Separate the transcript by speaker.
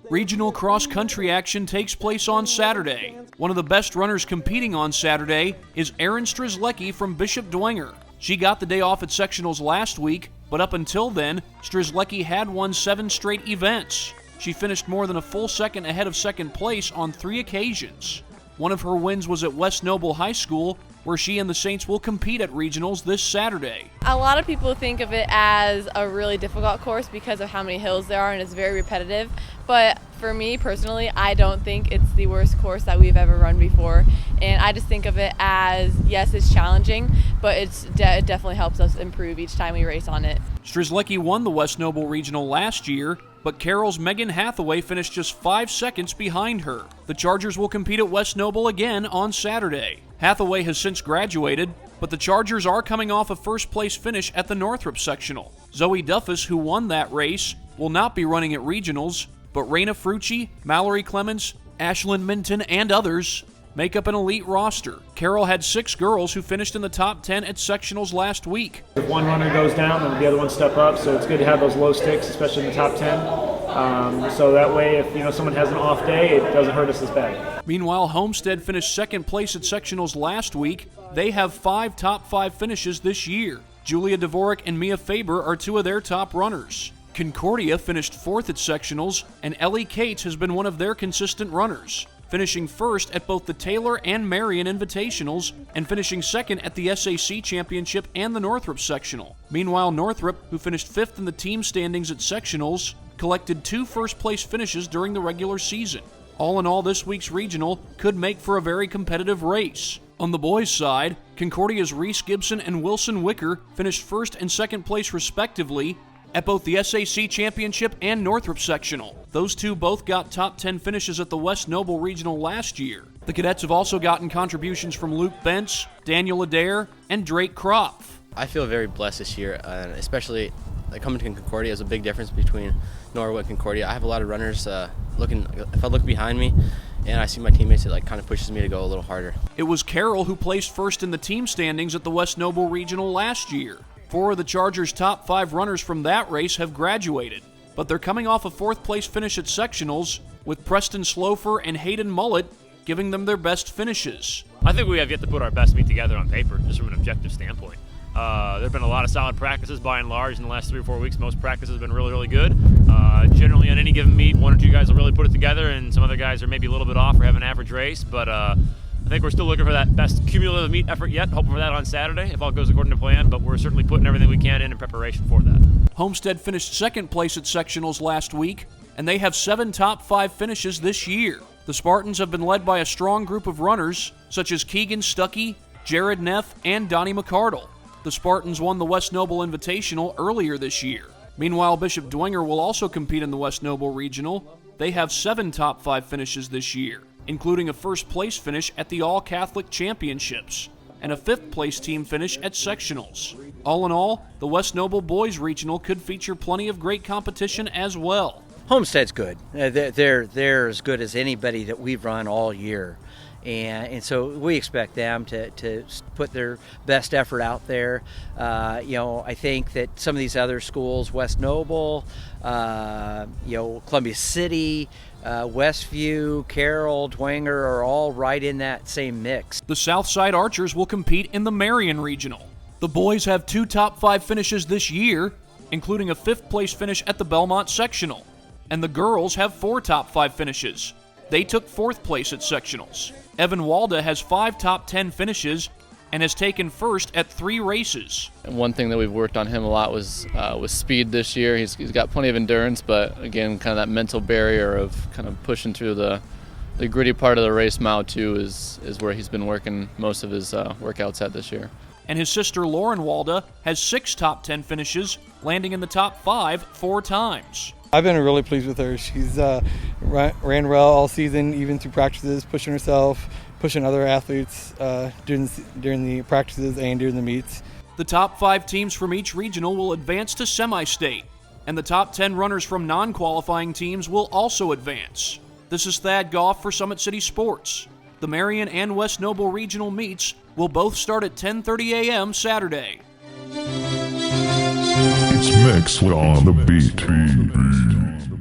Speaker 1: Regional cross-country action takes place on Saturday. One of the best runners competing on Saturday is Erin Strzelecki from Bishop Dwenger. She got the day off at sectionals last week, but up until then, Strzelecki had won 7 straight events. She finished more than a full second ahead of second place on 3 occasions. One of her wins was at West Noble High School, where she and the Saints will compete at regionals this Saturday.
Speaker 2: A lot of people think of it as a really difficult course because of how many hills there are and it's very repetitive, but for me personally, I don't think it's the worst course that we've ever run before, and I just think of it as, yes, it's challenging, but it definitely helps us improve each time we race on it.
Speaker 1: Strzelecki won the West Noble Regional last year, but Carroll's Megan Hathaway finished just 5 seconds behind her. The Chargers will compete at West Noble again on Saturday. Hathaway has since graduated, but the Chargers are coming off a first-place finish at the Northrop sectional. Zoe Duffus, who won that race, will not be running at regionals, but Raina Frucci, Mallory Clemens, Ashlyn Minton, and others make up an elite roster. Carroll had 6 girls who finished in the top 10 at sectionals last week.
Speaker 3: If one runner goes down, then the other one step up, so it's good to have those low sticks, especially in the top 10. So that way, if someone has an off day, it doesn't hurt us as bad.
Speaker 1: Meanwhile, Homestead finished second place at sectionals last week. They have 5 top 5 finishes this year. Julia Dvorak and Mia Faber are 2 of their top runners. Concordia finished 4th at sectionals, and Ellie Cates has been one of their consistent runners, finishing first at both the Taylor and Marion Invitationals and finishing second at the SAC Championship and the Northrop Sectional. Meanwhile, Northrop, who finished 5th in the team standings at sectionals, collected 2 first-place finishes during the regular season. All in all, this week's regional could make for a very competitive race. On the boys' side, Concordia's Reece Gibson and Wilson Wicker finished 1st and 2nd place respectively at both the SAC Championship and Northrop Sectional. Those 2 both got top 10 finishes at the West Noble Regional last year. The cadets have also gotten contributions from Luke Bentz, Daniel Adair, and Drake Kropf.
Speaker 4: I feel very blessed this year, especially coming to Concordia is a big difference between Norwood and Concordia. I have a lot of runners if I look behind me and I see my teammates, it kind of pushes me to go a little harder.
Speaker 1: It was Carroll who placed 1st in the team standings at the West Noble Regional last year. 4 of the Chargers' top 5 runners from that race have graduated, but they're coming off a 4th place finish at sectionals, with Preston Slofer and Hayden Mullet giving them their best finishes.
Speaker 5: I think we have yet to put our best meet together on paper, just from an objective standpoint. There have been a lot of solid practices by and large in the last 3 or 4 weeks. Most practices have been really, really good. Generally on any given meet, 1 or 2 guys will really put it together, and some other guys are maybe a little bit off or have an average race, but I think we're still looking for that best cumulative meet effort yet, hoping for that on Saturday if all goes according to plan, but we're certainly putting everything we can in preparation for that.
Speaker 1: Homestead finished 2nd place at sectionals last week, and they have 7 top 5 finishes this year. The Spartans have been led by a strong group of runners, such as Keegan Stuckey, Jared Neff, and Donnie McCardle. The Spartans won the West Noble Invitational earlier this year. Meanwhile, Bishop Dwenger will also compete in the West Noble Regional. They have 7 top 5 finishes this year, including a 1st place finish at the All-Catholic Championships and a 5th place team finish at sectionals. All in all, the West Noble Boys Regional could feature plenty of great competition as well.
Speaker 6: Homestead's good. They're as good as anybody that we've run all year. And so we expect them to put their best effort out there. I think that some of these other schools, West Noble, Columbia City, Westview, Carroll, Dwenger, are all right in that same mix.
Speaker 1: The Southside Archers will compete in the Marion Regional. The boys have 2 top 5 finishes this year, including a 5th place finish at the Belmont Sectional. And the girls have 4 top 5 finishes. They took 4th place at sectionals. Evan Walda has 5 top 10 finishes and has taken 1st at 3 races.
Speaker 7: And one thing that we've worked on him a lot was speed this year. He's got plenty of endurance, but again, kind of that mental barrier of kind of pushing through the gritty part of the race. Mile 2 is where he's been working most of his workouts at this year.
Speaker 1: And his sister Lauren Walda has 6 top 10 finishes, landing in the top 5 4 times.
Speaker 8: I've been really pleased with her. She's ran well all season, even through practices, pushing herself, pushing other athletes during the practices and during the meets.
Speaker 1: The top 5 teams from each regional will advance to semi-state, and the top 10 runners from non-qualifying teams will also advance. This is Thad Goff for Summit City Sports. The Marion and West Noble regional meets will both start at 10:30 a.m. Saturday.
Speaker 9: mix with On the Beat.